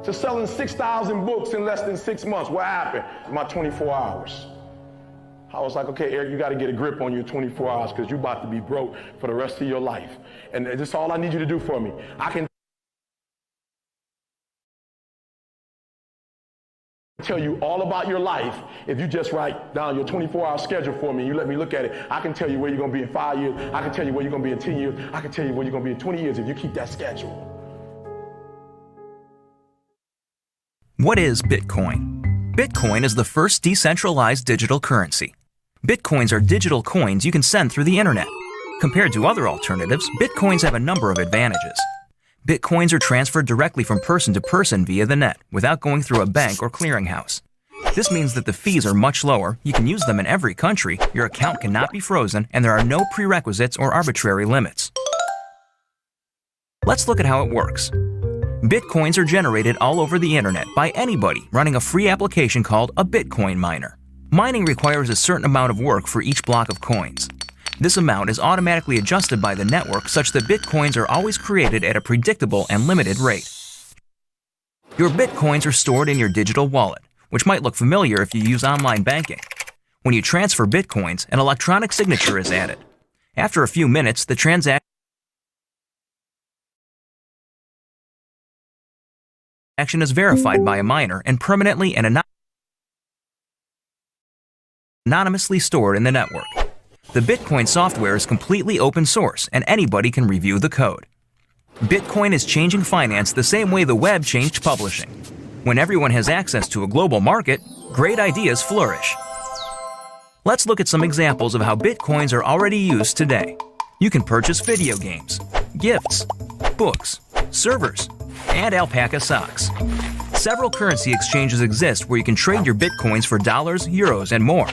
to selling 6,000 books in less than 6 months. What happened in my 24 hours? I was like, okay, Eric, you got to get a grip on your 24 hours because you're about to be broke for the rest of your life. And this is all I need you to do for me. I can tell you all about your life if you just write down your 24-hour schedule for me and you let me look at it. I can tell you where you're going to be in 5 years. I can tell you where you're going to be in 10 years. I can tell you where you're going to be in 20 years if you keep that schedule. What is Bitcoin? Bitcoin is the first decentralized digital currency. Bitcoins are digital coins you can send through the internet. Compared to other alternatives, Bitcoins have a number of advantages. Bitcoins are transferred directly from person to person via the net without going through a bank or clearinghouse. This means that the fees are much lower, you can use them in every country, your account cannot be frozen, and there are no prerequisites or arbitrary limits. Let's look at how it works. Bitcoins are generated all over the internet by anybody running a free application called a Bitcoin miner. Mining requires a certain amount of work for each block of coins. This amount is automatically adjusted by the network such that Bitcoins are always created at a predictable and limited rate. Your Bitcoins are stored in your digital wallet, which might look familiar if you use online banking. When you transfer Bitcoins, an electronic signature is added. After a few minutes, the transaction is verified by a miner and permanently and anonymously stored in the network. The Bitcoin software is completely open source and anybody can review the code. Bitcoin is changing finance the same way the web changed publishing. When everyone has access to a global market, great ideas flourish. Let's look at some examples of how Bitcoins are already used today. You can purchase video games, gifts, books, servers, and alpaca socks. Several currency exchanges exist where you can trade your Bitcoins for dollars, euros, and more.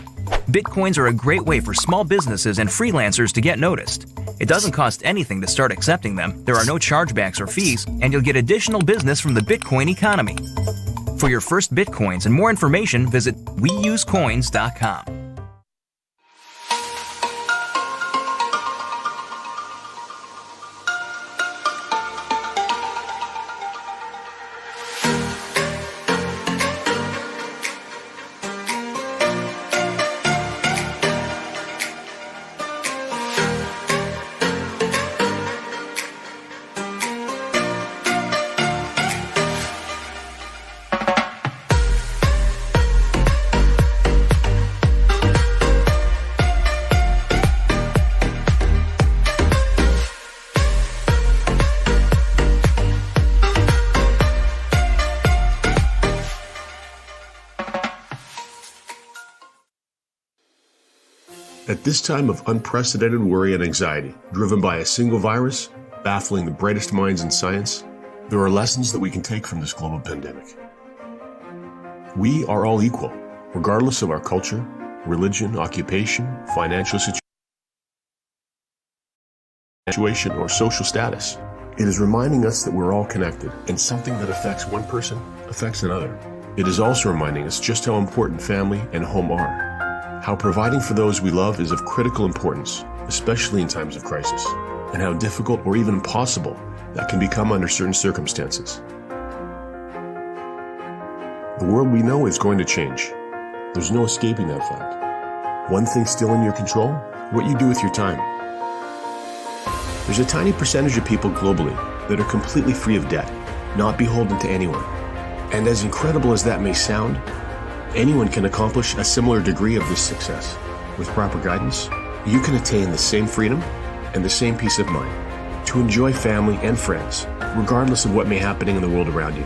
Bitcoins are a great way for small businesses and freelancers to get noticed. It doesn't cost anything to start accepting them, there are no chargebacks or fees, and you'll get additional business from the Bitcoin economy. For your first Bitcoins and more information, visit weusecoins.com. At this time of unprecedented worry and anxiety, driven by a single virus, baffling the brightest minds in science, there are lessons that we can take from this global pandemic. We are all equal, regardless of our culture, religion, occupation, financial situation, or social status. It is reminding us that we're all connected, and something that affects one person affects another. It is also reminding us just how important family and home are. How providing for those we love is of critical importance, especially in times of crisis, and how difficult or even impossible that can become under certain circumstances. The world we know is going to change. There's no escaping that fact. One thing still in your control: what you do with your time. There's a tiny percentage of people globally that are completely free of debt, not beholden to anyone. And as incredible as that may sound, anyone can accomplish a similar degree of this success. With proper guidance, you can attain the same freedom and the same peace of mind to enjoy family and friends, regardless of what may be happening in the world around you.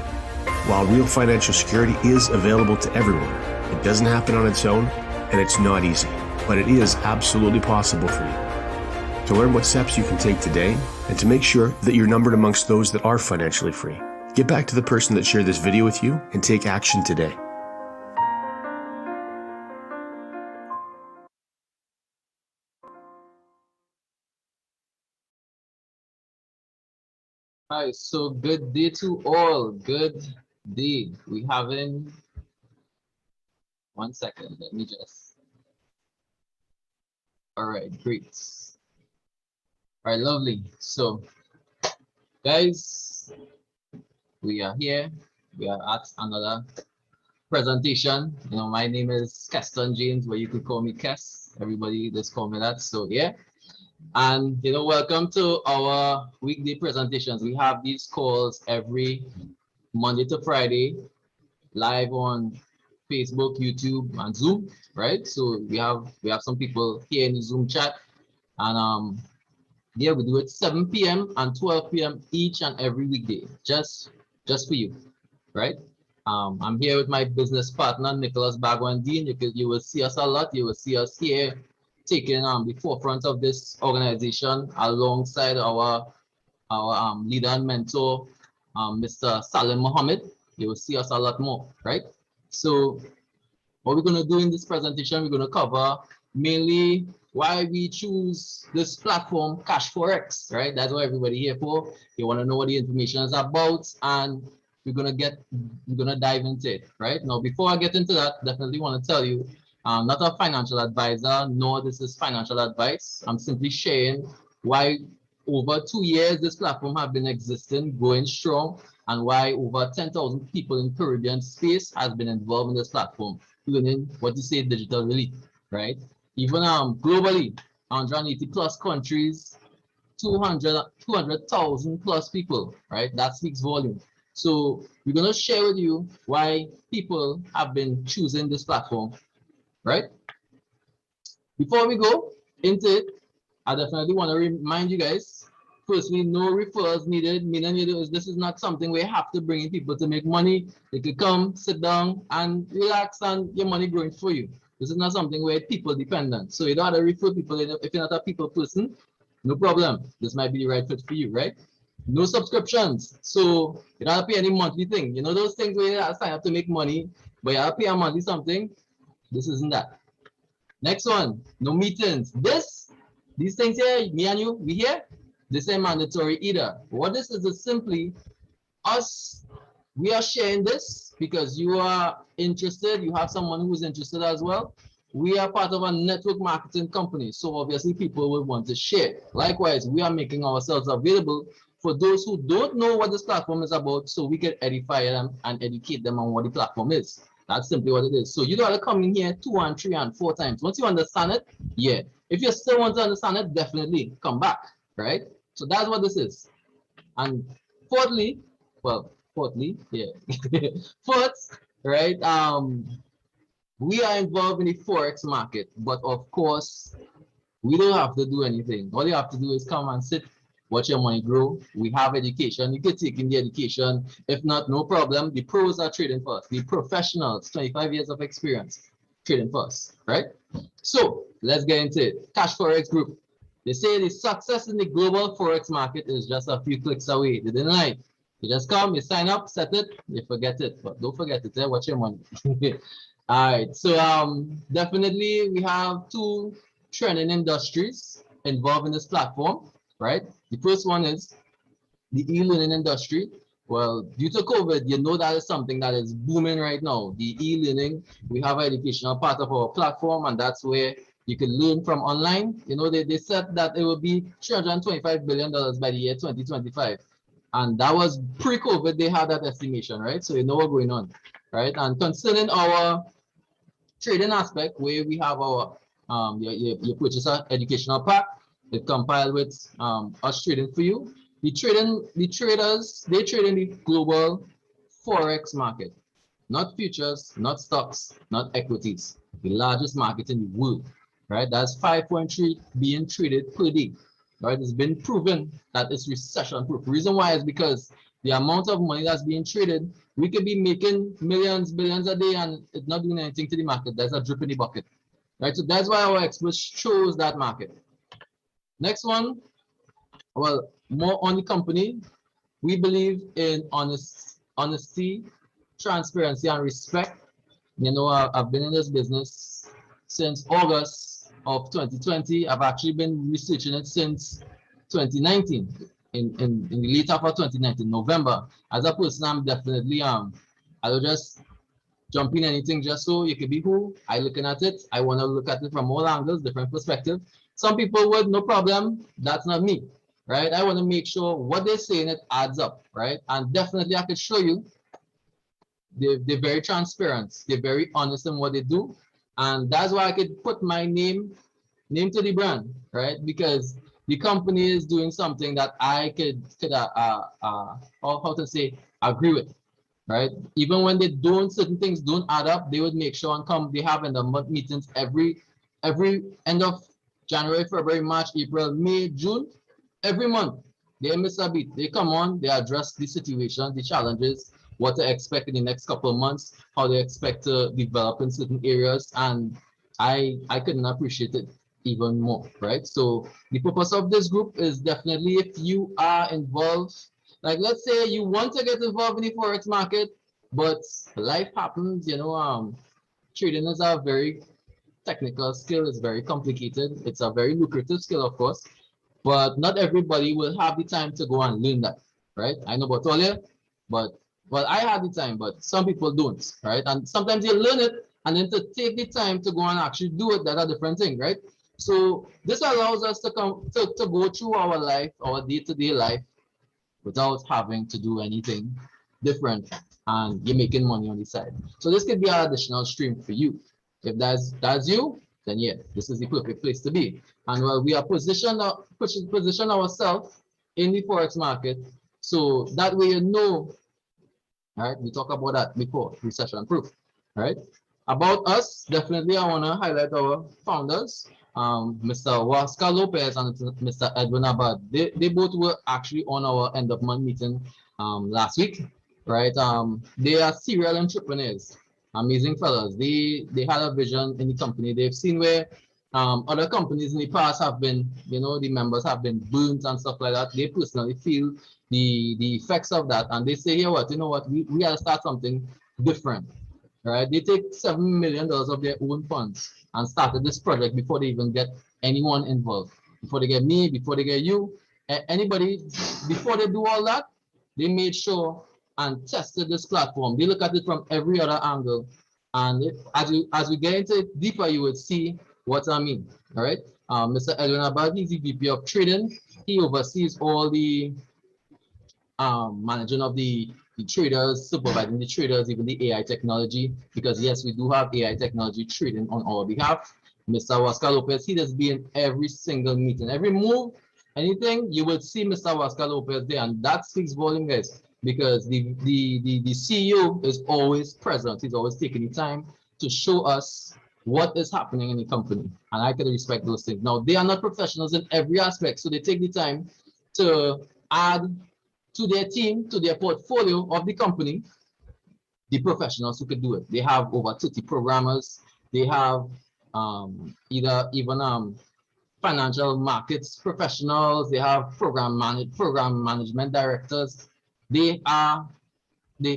While real financial security is available to everyone, it doesn't happen on its own, and it's not easy, but it is absolutely possible for you. To learn what steps you can take today, and to make sure that you're numbered amongst those that are financially free, get back to the person that shared this video with you and take action today. Hi, so good day to all. Good day. We having 1 second. Let me just. All right, great. All right, lovely. So, guys, we are here We are at another presentation. You know, my name is Keston James, but you could call me Kes. Everybody just call me that. So yeah. And you know, welcome to our weekday presentations. We have these calls every Monday to Friday, live on Facebook, YouTube, and Zoom, right? So we have some people here in the Zoom chat, and yeah, we do it 7 p.m. and 12 p.m. each and every weekday, just for you, right? I'm here with my business partner, Nicholas Bagwandine. You will see us a lot. You will see us here taking the forefront of this organization alongside our leader and mentor, Mr. Salim Mohammed. You will see us a lot more, right? So what we're going to do in this presentation, we're going to cover mainly why we choose this platform, Cashfx, right? That's what everybody here for. You want to know what the information is about, and we're gonna dive into it, right? Now, before I get into that, definitely want to tell you, I'm not a financial advisor, nor this is financial advice. I'm simply sharing why over 2 years this platform have been existing, going strong, and why over 10,000 people in Caribbean space has been involved in this platform, learning what you say digital relief, right? Even globally, 180 plus countries, 200,000 plus people, right? That speaks volume. So we're going to share with you why people have been choosing this platform, right? Before we go into it, I definitely want to remind you guys, firstly, no referrals needed, meaning this is not something where you have to bring in people to make money. They could come, sit down, and relax, and your money growing for you. This is not something where people dependent. So you don't have to refer people. If you're not a people person, no problem. This might be the right fit for you, right? No subscriptions. So you don't have to pay any monthly thing. You know those things where you have to sign up to make money, but you have to pay a monthly something? This isn't that. Next one, no meetings. These things here, me and you, we here, this ain't mandatory either. What this is simply us, we are sharing this because you are interested, you have someone who's interested as well. We are part of a network marketing company, so obviously people will want to share. Likewise, we are making ourselves available for those who don't know what this platform is about, so we can edify them and educate them on what the platform is. That's simply what it is. So you don't have to come in here 2 and 3 and 4 times. Once you understand it, yeah. If you still want to understand it, definitely come back, right? So that's what this is. And fourthly, yeah. Fourth, right? We are involved in the Forex market, but of course, we don't have to do anything. All you have to do is come and sit, watch your money grow. We have education. You can take in the education. If not, no problem. The pros are trading first. The professionals, 25 years of experience, trading first, right? So let's get into it. Cashfx Group. They say the success in the global Forex market is just a few clicks away. They didn't lie. You just come, you sign up, set it, you forget it. But don't forget it, watch your money. All right, so definitely we have 2 trending industries involved in this platform, right? The first one is the e-learning industry. Well, due to COVID, you know that is something that is booming right now. The e-learning, we have an educational part of our platform, and that's where you can learn from online. You know, they said that it will be $325 billion by the year 2025. And that was pre-COVID, they had that estimation, right? So you know what's going on, right? And concerning our trading aspect, where we have our, you purchase an educational pack, it compiled with us trading for you. The traders, they trade in the global Forex market, not futures, not stocks, not equities, the largest market in the world, right? That's 5.3 being traded per day, right? It's been proven that it's recession proof. The reason why is because the amount of money that's being traded, we could be making millions, billions a day and it's not doing anything to the market. There's a drip in the bucket, right? So that's why our experts chose that market. Next one, well, more on the company. We believe in honesty, transparency, and respect. You know, I've been in this business since August of 2020. I've actually been researching it since 2019, in the late half of 2019, November. As a person, I'm definitely, I will just jump in anything just so you can be who I looking at it. I want to look at it from all angles, different perspectives. Some people would, no problem. That's not me, right? I want to make sure what they're saying, it adds up, right? And definitely I could show you they're very transparent. They're very honest in what they do. And that's why I could put my name to the brand, right? Because the company is doing something that I could how to say, agree with, right? Even when they don't, certain things don't add up, they would make sure and come. They have in the month meetings every end of January, February, March, April, May, June, every month. They miss a beat. They come on, they address the situation, the challenges, what to expect in the next couple of months, how they expect to develop in certain areas, and I couldn't appreciate it even more, right? So the purpose of this group is definitely, if you are involved, like let's say you want to get involved in the forex market, but life happens, trading is a very technical skill, it's very complicated, it's a very lucrative skill, of course, but not everybody will have the time to go and learn that, right? I know about all you, but well, I had the time, but some people don't, right? And sometimes you learn it, and then to take the time to go and actually do it, that's a different thing, right? So this allows us to come to go through our life, our day-to-day life, without having to do anything different, and you're making money on the side. So this could be an additional stream for you. If that's you, then yeah, this is the perfect place to be. And while we are position ourselves in the forex market, so that way right? We talked about that before, recession proof, right? About us, definitely I want to highlight our founders, Mr. Oscar Lopez and Mr. Edwin Abad. They both were actually on our end of month meeting last week, right? They are serial entrepreneurs, amazing fellas. They had a vision in the company. They've seen where other companies in the past have been, the members have been burnt and stuff like that. They personally feel the effects of that, and they say, here, what, we gotta start something different. Right? They take $7 million of their own funds and started this project before they even get anyone involved. Before they get me, before they get you, anybody, before they do all that, they made sure and tested this platform. They look at it from every other angle. And as we get into it deeper, you would see what I mean. All right. Mr. Edwin Abad, he's the VP of Trading. He oversees all the managing of the traders, supervising the traders, even the AI technology, because yes, we do have AI technology trading on our behalf. Mr. Oscar Lopez, he does be in every single meeting, every move, anything, you will see Mr. Oscar Lopez there, and that speaks volume, guys, because the CEO is always present. He's always taking the time to show us what is happening in the company, and I can respect those things. Now, they are not professionals in every aspect, so they take the time to add to their team, to their portfolio of the company, the professionals who could do it. They have over 30 programmers. They have even financial markets professionals. They have program management directors. They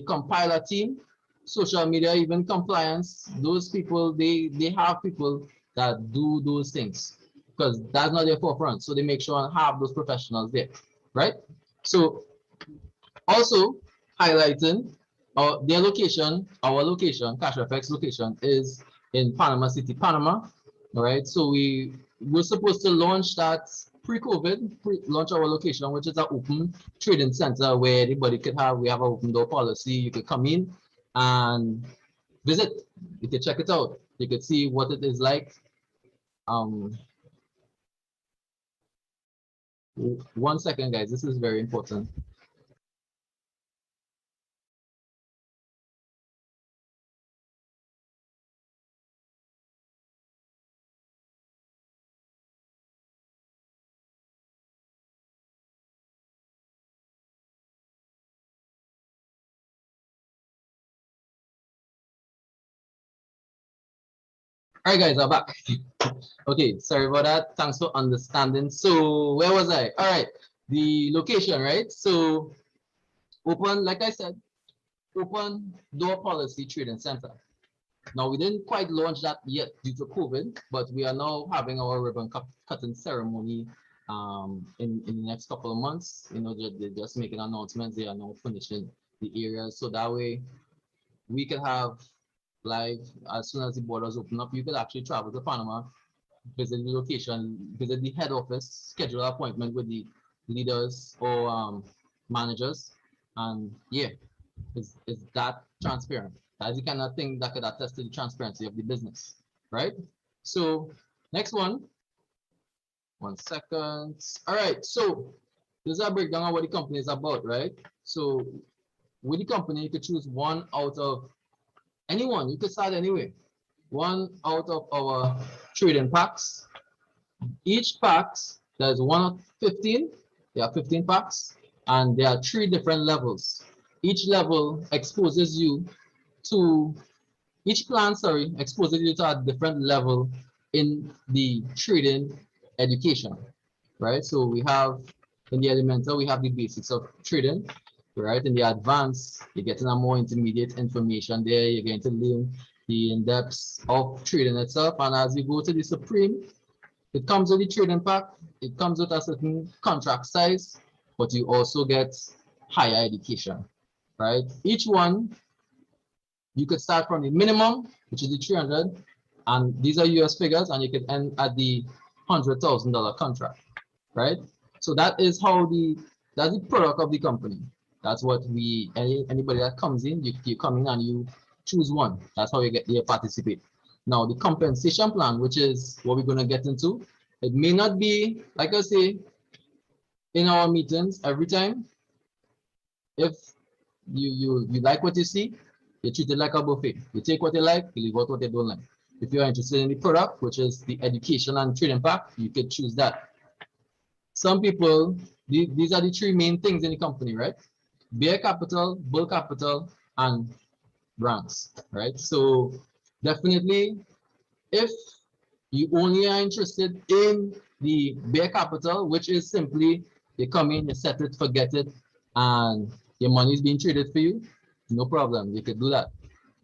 compile a team, social media, even compliance. Those people, they have people that do those things because that's not their forefront. So they make sure and have those professionals there, right? So also highlighting their location, our location, Cashfx location is in Panama City, Panama. All right. So we were supposed to launch that pre-COVID, launch our location, which is an open trading center where anybody could have. We have an open door policy. You could come in and visit. You could check it out. You could see what it is like. 1 second, guys. This is very important. All right, guys, I'm back. Okay, sorry about that. Thanks for understanding. So where was I? All right, the location, right? So open, like I said, open door policy trading center. Now we didn't quite launch that yet due to COVID, but we are now having our ribbon cutting ceremony in the next couple of months. They're just making announcements. They are now finishing the areas, so that way we can have live as soon as the borders open up. You could actually travel to Panama, visit the location, visit the head office, schedule an appointment with the leaders or managers, and yeah, is that transparent. That's the kind of thing that could attest to the transparency of the business, right? So next one. 1 second. All right, so this is a breakdown of what the company is about, right? So with the company, you could choose one out of anyone. You could start anyway. One out of our trading packs. Each packs, there's 1 of 15. There are 15 packs, and there are 3 different levels. Each level exposes you to, each plan, sorry, exposes you to a different level in the trading education, right? So we have in the elemental, we have the basics of trading, right? In the advanced, you're getting a more intermediate information there. You're going to learn the in-depth of trading itself. And as you go to the supreme, it comes with the trading pack. It comes with a certain contract size, but you also get higher education, right? Each one, you could start from the minimum, which is the 300, and these are US figures, and you could end at the $100,000 contract, right? So that is how that's the product of the company. That's what anybody that comes in, you come in and you choose one. That's how you participate. Now the compensation plan, which is what we're going to get into, it may not be, like I say, in our meetings every time. If you like what you see, you treat it like a buffet. You take what you like, you leave out what you don't like. If you're interested in the product, which is the education and trading pack, you could choose that. Some people, these are the 3 main things in the company, right? Bear capital, bull capital, and brands, right? So definitely, if you only are interested in the bear capital, which is simply you come in, you set it, forget it, and your money is being traded for you, no problem, you could do that.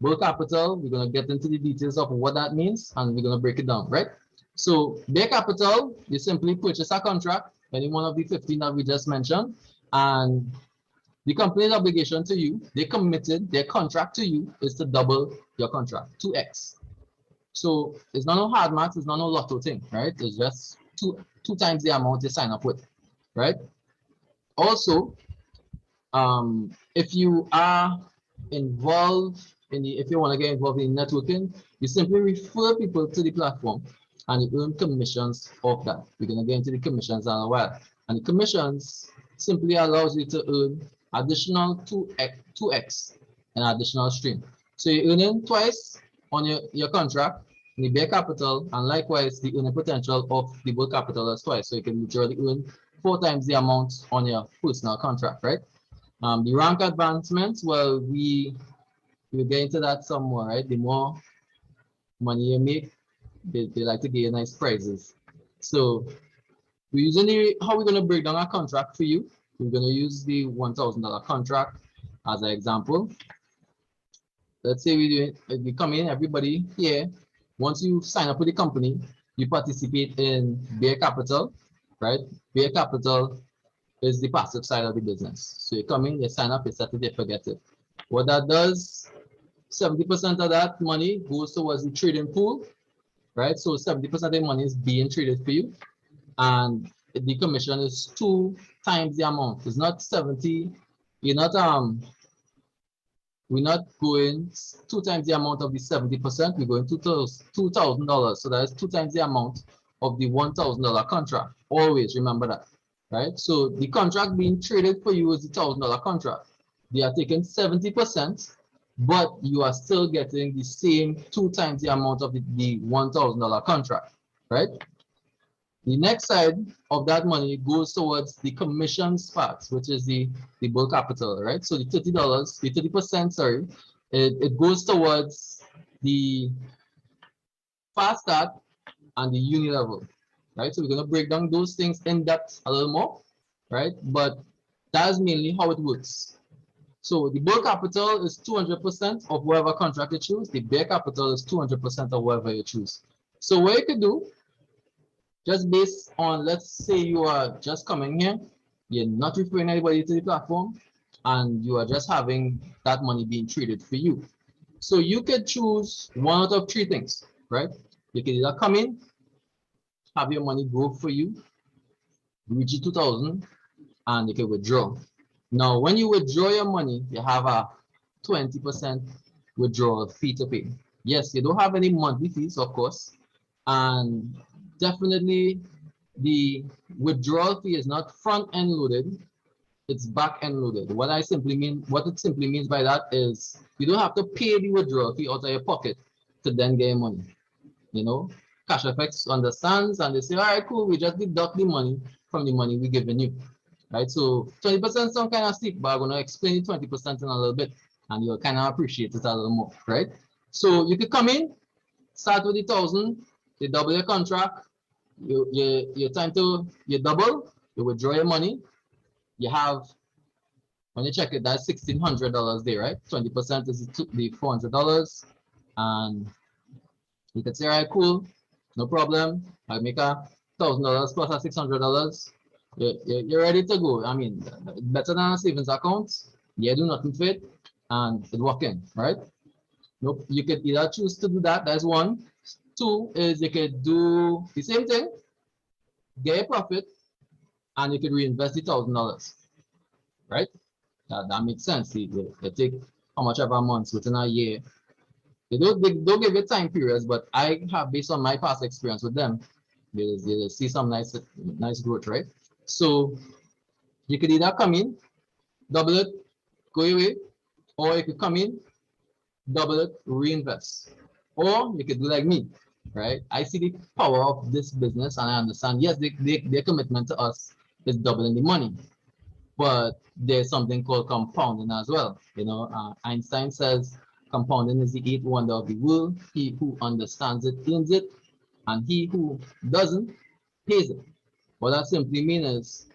Bull capital, we're going to get into the details of what that means, and we're going to break it down, right? So bear capital, you simply purchase a contract, any one of the 15 that we just mentioned, and the company's obligation to you, they committed, their contract to you is to double your contract, 2x. So it's not no hard math, it's not no lotto thing, right? It's just two times the amount you sign up with, right? Also, if you are involved if you want to get involved in networking, you simply refer people to the platform and you earn commissions off that. We're going to get into the commissions in a while. And the commissions simply allows you to earn additional 2x an additional stream. So you're earning twice on your contract in the bear capital, and likewise the earning potential of the bull capital is twice. So you can literally earn 4 times the amount on your personal contract, right? The rank advancements, well, we'll get into that some more, right? The more money you make, they like to give you nice prizes. So we're using how we're going to break down our contract for you. We're going to use the $1,000 contract as an example. Let's say we come in, everybody here, once you sign up with the company, you participate in bear capital, right? Bear capital is the passive side of the business. So you come in, you sign up, you set it, you forget it. What that does, 70% of that money goes towards the trading pool, right? So 70% of the money is being traded for you, and the commission is 2 times the amount. It's not 70. We're not going 2 times the amount of the 70%. We're going $2,000. So that is 2 times the amount of the $1,000 contract. Always remember that, right? So the contract being traded for you is the $1,000 contract. They are taking 70%, but you are still getting the same 2 times the amount of the $1,000 contract, right? The next side of that money goes towards the commissions part, which is the bull capital, right? So the $30, the 30%, sorry, it goes towards the fast start and the uni level, right? So we're going to break down those things in depth a little more, right? But that's mainly how it works. So the bull capital is 200% of whatever contract you choose. The bear capital is 200% of whatever you choose. So what you could do, just based on, let's say you are just coming here, you're not referring anybody to the platform, and you are just having that money being traded for you. So you could choose one out of 3 things, right? You can either come in, have your money grow for you, reach 2,000, and you can withdraw. Now, when you withdraw your money, you have a 20% withdrawal fee to pay. Yes, you don't have any monthly fees, of course, and definitely the withdrawal fee is not front end loaded, it's back end loaded. What it simply means by that is you don't have to pay the withdrawal fee out of your pocket to then get money. You know, Cashfx understands and they say, all right, cool, we just deduct the money from the money we're giving you. Right? So 20% sound kind of steep, but I'm gonna explain the 20% in a little bit and you'll kind of appreciate it a little more, right? So you could come in, start with the 1,000, you double your contract, you double, you withdraw your money. You have, when you check it, that's $1,600 there, right? 20% is the $400. And you can say, all right, cool, no problem. I make $1,000 plus a $600. You're ready to go. I mean, better than a savings account. You do nothing fit and it work in, right? Nope. You could either choose to do that. That's one. Two is you could do the same thing, get a profit, and you could reinvest the $1,000, right? That makes sense. They take how much of a month within a year. They don't give you time periods, but I have, based on my past experience with them, they see some nice growth, right? So you could either come in, double it, go away, or you could come in, double it, reinvest. Or you could do like me, right? I see the power of this business and I understand, yes, their commitment to us is doubling the money, but there's something called compounding as well. You know, Einstein says compounding is the eighth wonder of the world. He who understands it earns it, and he who doesn't pays it. What that simply means is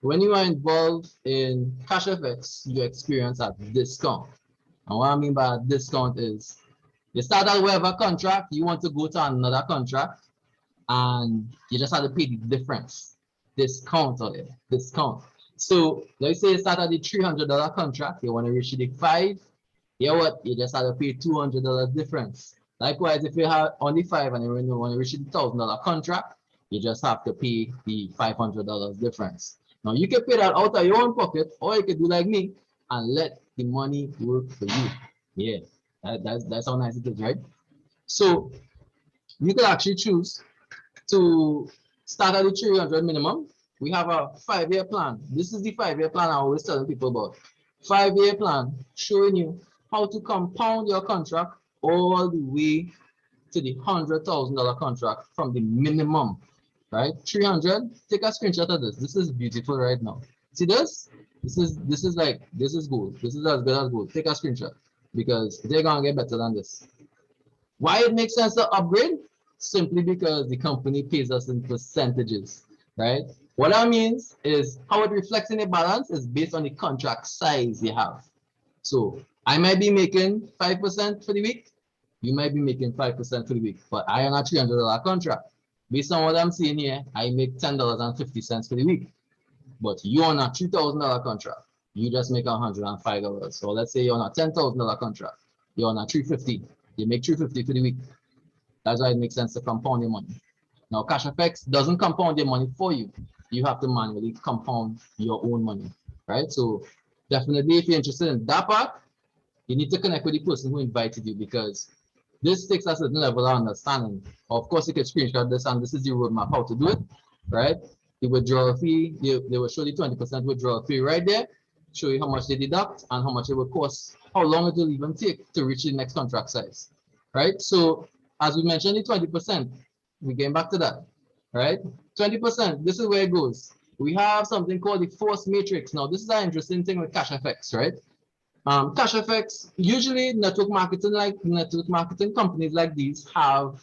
when you are involved in Cashfx, you experience a discount. And what I mean by a discount is you start at whatever contract, you want to go to another contract, and you just have to pay the difference. Discount on it, discount. So let's say you start at the $300 contract, you want to reach the 5, you know what? You just have to pay $200 difference. Likewise, if you have only 5 and you want to reach the $1,000 contract, you just have to pay the $500 difference. Now you can pay that out of your own pocket, or you can do like me and let the money work for you. Yeah, that's how nice it is, right? So you can actually choose to start at the 300 minimum. We have a 5-year plan. This is the 5-year plan I always telling people about. 5-year plan showing you how to compound your contract all the way to the $100,000 contract from the minimum, right? 300. Take a screenshot of this. This is beautiful right now. See this? This is gold. This is as good as gold. Take a screenshot because they're gonna get better than this. Why it makes sense to upgrade? Simply because the company pays us in percentages, right? What that means is how it reflects in the balance is based on the contract size you have. So I might be making 5% for the week. You might be making 5% for the week, but I am a $300 contract. Based on what I'm seeing here, I make $10.50 for the week. But you're on a $3,000 contract. You just make $105. So let's say you're on a $10,000 contract. You're on a $350. You make $350 for the week. That's why it makes sense to compound your money. Now, Cashfx doesn't compound your money for you. You have to manually compound your own money, right? So definitely, if you're interested in that part, you need to connect with the person who invited you because this takes a certain level of understanding. Of course, you can screenshot this, and this is the roadmap how to do it, right? The withdrawal fee, they will show the 20% withdrawal fee right there, show you how much they deduct and how much it will cost, how long it will even take to reach the next contract size, right? So as we mentioned, the 20%, we're getting back to that, right? 20%, this is where it goes. We have something called the force matrix. Now, this is an interesting thing with Cashfx, right? Cashfx, usually network marketing companies like these have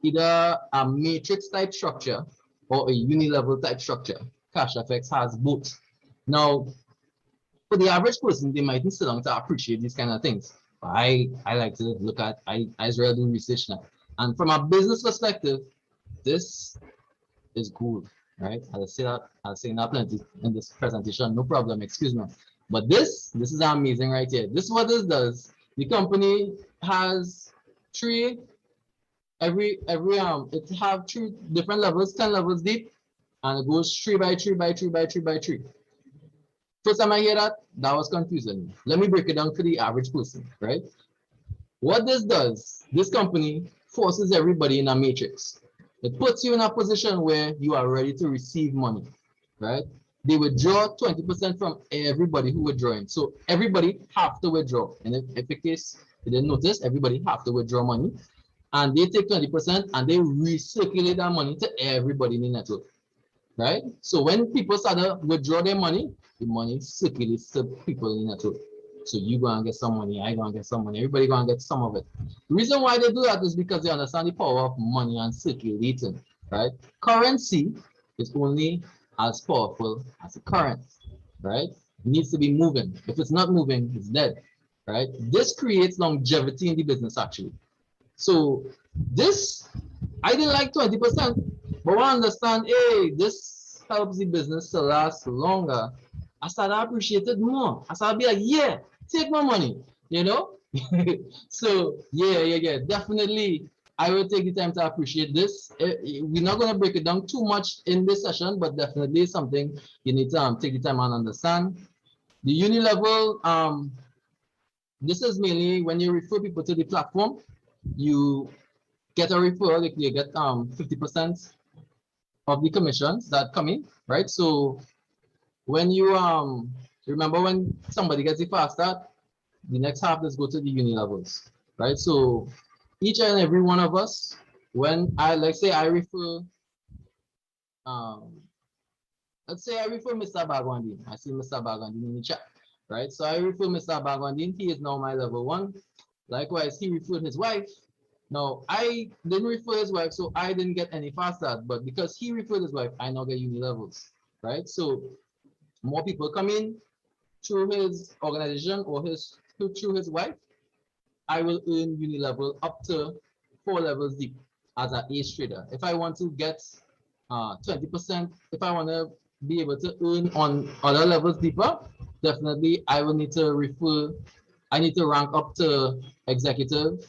either a matrix type structure or a unilevel type structure. Cashfx has both. Now, for the average person, they mightn't sit down to appreciate these kind of things. I like to look at, I really do research now. And from a business perspective, this is good, right? I'll say that plenty in this presentation, no problem, excuse me. But this is amazing right here. This is what this does. The company has it have 3 different levels, 10 levels deep, and it goes 3 by 3 by 3 by 3 by 3. First time I hear that, that was confusing. Let me break it down for the average person, right? What this does, this company forces everybody in a matrix. It puts you in a position where you are ready to receive money, right? They withdraw 20% from everybody who withdrawing. So everybody have to withdraw. And if in case you didn't notice, everybody have to withdraw money. And they take 20% and they recirculate that money to everybody in the network, right? So when people start to withdraw their money, the money circulates to people in the network. So you gonna get some money, I gonna get some money, everybody gonna get some of it. The reason why they do that is because they understand the power of money and circulating, right? Currency is only as powerful as the current, right? It needs to be moving. If it's not moving, it's dead, right? This creates longevity in the business actually. So this, I didn't like 20%, but I understand, hey, this helps the business to last longer. I started to appreciate it more. I started to be like, yeah, take my money, you know? So yeah, definitely. I will take the time to appreciate this. We're not going to break it down too much in this session, but definitely something you need to take the time and understand. The uni level, this is mainly when you refer people to the platform, you get a referral, like you get 50% of the commissions that come in, right? So when you remember when somebody gets the fast start, the next half is go to the uni levels, right? So each and every one of us, when let's say I refer Mr. Bagwandin. I see Mr. Bagwandin in the chat, right? So I refer Mr. Bagwandin, he is now my level 1. Likewise, he referred his wife. Now, I didn't refer his wife, so I didn't get any fast start, but because he referred his wife, I now get uni levels, right? So more people come in through his organization or through his wife, I will earn uni level up to 4 levels deep as an ace trader. If I want to get 20%, if I want to be able to earn on other levels deeper, definitely I will need to I need to rank up to executive.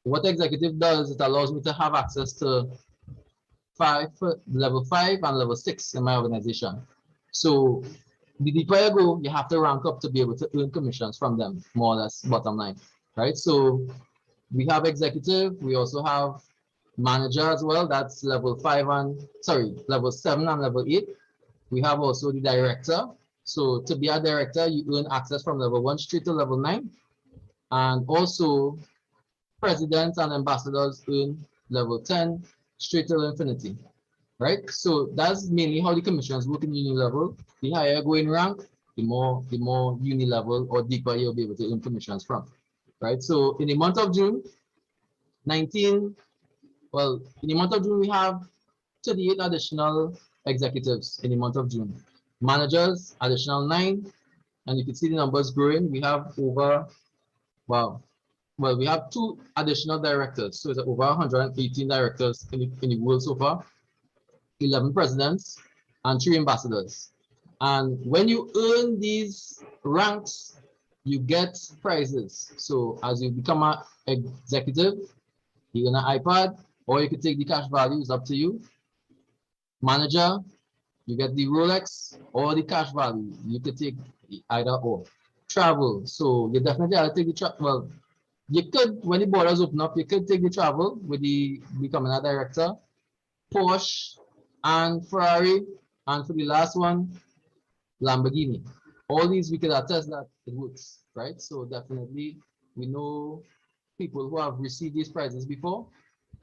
What executive does, it allows me to have access to level 5 and level 6 in my organization. So the deeper you go, you have to rank up to be able to earn commissions from them, more or less, bottom line, right? So we have executive, we also have manager as well, that's level 7 and level 8. We have also the director. So to be a director, you earn access from level 1 straight to level 9. And also presidents and ambassadors earn level 10 straight to infinity, right? So that's mainly how the commissions work in uni level. The higher you go in rank, the more uni level or deeper you'll be able to earn commissions from, right? So in the month of June, in the month of June, we have 38 additional executives in the month of June. Managers, additional 9, and you can see the numbers growing. We have over, we have 2 additional directors. So it's over 118 directors in the world so far, 11 presidents, and 3 ambassadors. And when you earn these ranks, you get prizes. So as you become an executive, you get an iPad, or you can take the cash value, it's up to you. Manager, you get the Rolex or the cash value. You could take either or. Travel, so you definitely have to take the travel. You could, when the borders open up, you could take the travel with the becoming a director, Porsche and Ferrari, and for the last one, Lamborghini. All these we could attest that it works, right? So definitely we know people who have received these prizes before,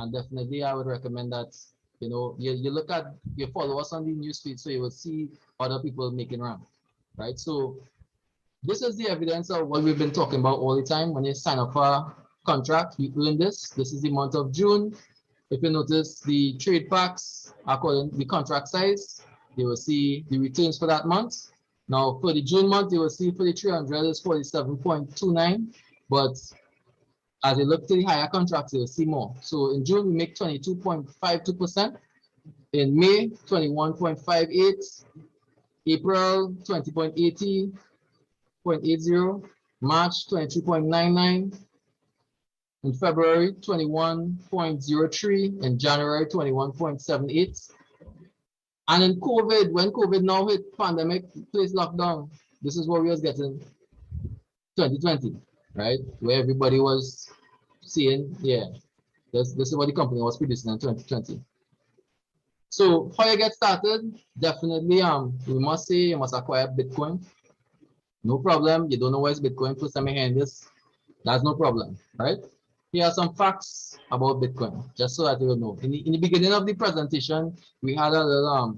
and definitely I would recommend that, you know, you look at, you follow us on the newsfeed, so you will see other people making rank, right? So this is the evidence of what we've been talking about all the time. When you sign up for a contract, you earn this. This is the month of June. If you notice the trade packs according to the contract size, you will see the returns for that month. Now for the June month, you will see for the 300 is 47.29, but as you look to the higher contracts, you'll see more. So in June, we make 22.52%. In May, 21.58. April, 20.80. 0.80, March 23.99, in February 21.03, in January 21.78, And in COVID, when COVID now hit, pandemic, place lockdown, this is what we was getting 2020, right? Where everybody was seeing, yeah, this is what the company was producing in 2020. So how you get started? Definitely, we must say you must acquire Bitcoin. No problem. You don't know where's Bitcoin, first time you hearing this, that's no problem, right? Here are some facts about Bitcoin, just so that you will know. In the beginning of the presentation, we had a little,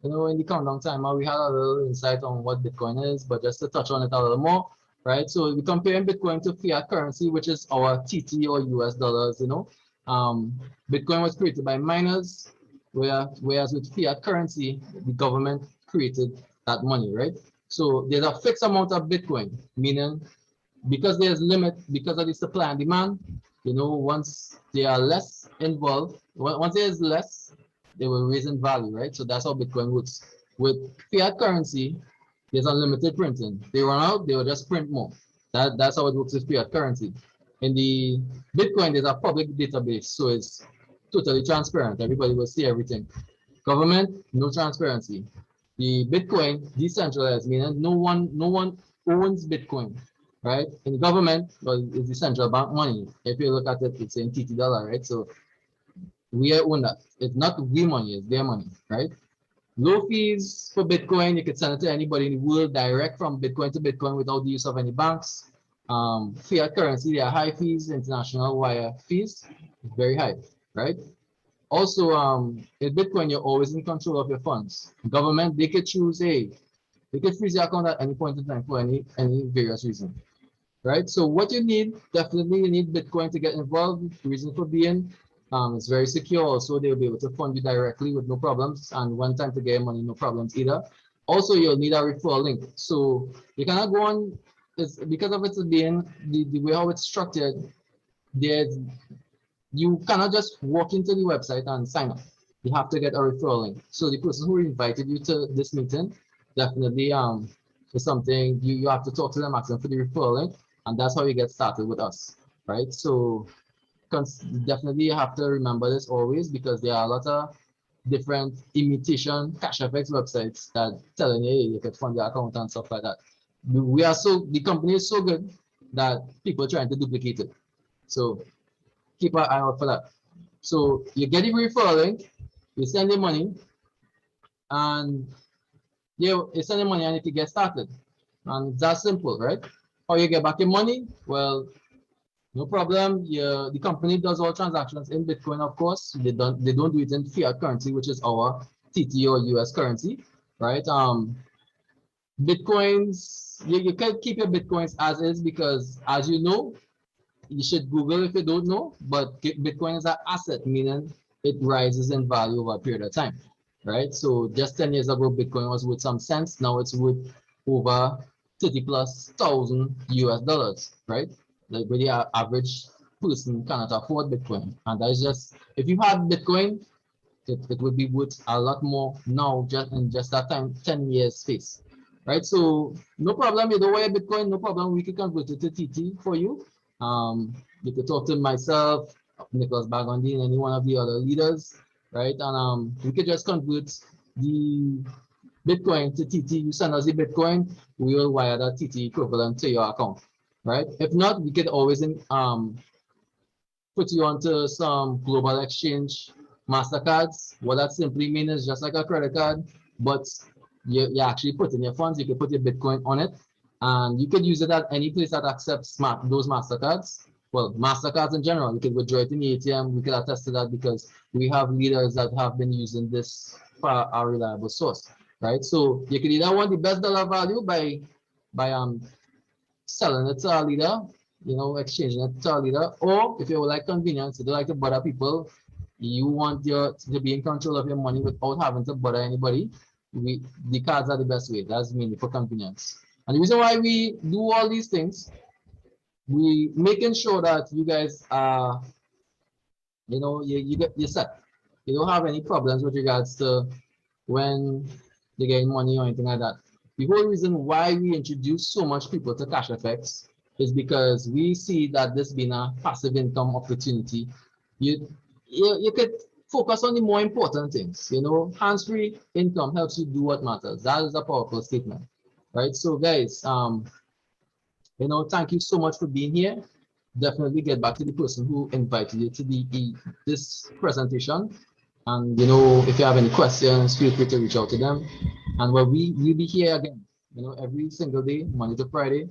in the countdown timer, we had a little insight on what Bitcoin is, but just to touch on it a little more, right? So we're comparing Bitcoin to fiat currency, which is our TT or US dollars, Bitcoin was created by miners, whereas with fiat currency, the government created that money, right? So there's a fixed amount of Bitcoin, meaning because there's limit, because of the supply and demand, once they are less involved, once there's less, they will raise in value, right? So that's how Bitcoin works. With fiat currency, there's unlimited printing. They run out, they will just print more. That's how it works with fiat currency. In the Bitcoin, there's a public database, so it's totally transparent. Everybody will see everything. Government, no transparency. The Bitcoin, decentralized, meaning no one owns Bitcoin, right? In the government, well, it's the central bank money. If you look at it, it's in TT dollar, right? So we own that. It's not we money, it's their money, right? Low fees for Bitcoin. You can send it to anybody in the world direct from Bitcoin to Bitcoin without the use of any banks. Fiat currency, there are high fees. International wire fees, very high, right? Also, in Bitcoin, you're always in control of your funds. Government, they could choose, they could freeze your account at any point in time for any various reason, right? So what you need, definitely you need Bitcoin to get involved. The reason for being, it's very secure. So they'll be able to fund you directly with no problems. And one time to get money, no problems either. Also, you'll need a referral link. So you cannot go on, it's because of it being the way how it's structured, you cannot just walk into the website and sign up. You have to get a referral link. So the person who invited you to this meeting, definitely is something you have to talk to them, ask them for the referral link, and that's how you get started with us, right? So definitely you have to remember this always, because there are a lot of different imitation Cashfx websites that telling you, hey, you could fund your account and stuff like that. The company is so good that people are trying to duplicate it. So keep an eye out for that. So you get the referral link, you send the money, and you send the money and it get started. And it's that simple, right? How you get back your money? Well, no problem. The company does all transactions in Bitcoin, of course. They don't do it in fiat currency, which is our TT or US currency, right? Bitcoins, you can keep your Bitcoins as is, because as you know, you should Google if you don't know, but Bitcoin is an asset, meaning it rises in value over a period of time, right? So just 10 years ago, Bitcoin was worth some cents. Now it's worth over 30,000+ US dollars, right? Like really average person cannot afford Bitcoin. And that is just, if you had Bitcoin, it would be worth a lot more now, just in just that time, 10 years space, right? So no problem, you don't wear Bitcoin, no problem. We can convert it to TT for you. You could talk to myself, Nicholas Bagondi, and any one of the other leaders, right? And we could just convert the Bitcoin to TT. You send us the Bitcoin, we will wire that TT equivalent to your account, right? If not, we could always put you onto some global exchange MasterCards. What that simply means is just like a credit card, but you actually put in your funds. You can put your Bitcoin on it, and you could use it at any place that accepts those MasterCards. Well, MasterCards in general, you could withdraw it in the ATM. We could attest to that because we have leaders that have been using this for a reliable source, right? So you could either want the best dollar value by selling it to a leader, exchanging it to a leader, or if you would like convenience, you don't like to bother people, you want to be in control of your money without having to bother anybody, the cards are the best way. That's mainly for convenience. And the reason why we do all these things, we making sure that you guys are, you're set. You don't have any problems with regards to when they get money or anything like that. The whole reason why we introduce so much people to Cashfx is because we see that this being a passive income opportunity. You could focus on the more important things. You know, hands-free income helps you do what matters. That is a powerful statement, right? So guys, you know, thank you so much for being here. Definitely get back to the person who invited you to this presentation. And you know, if you have any questions, feel free to reach out to them. And we'll be here again, you know, every single day, Monday to Friday,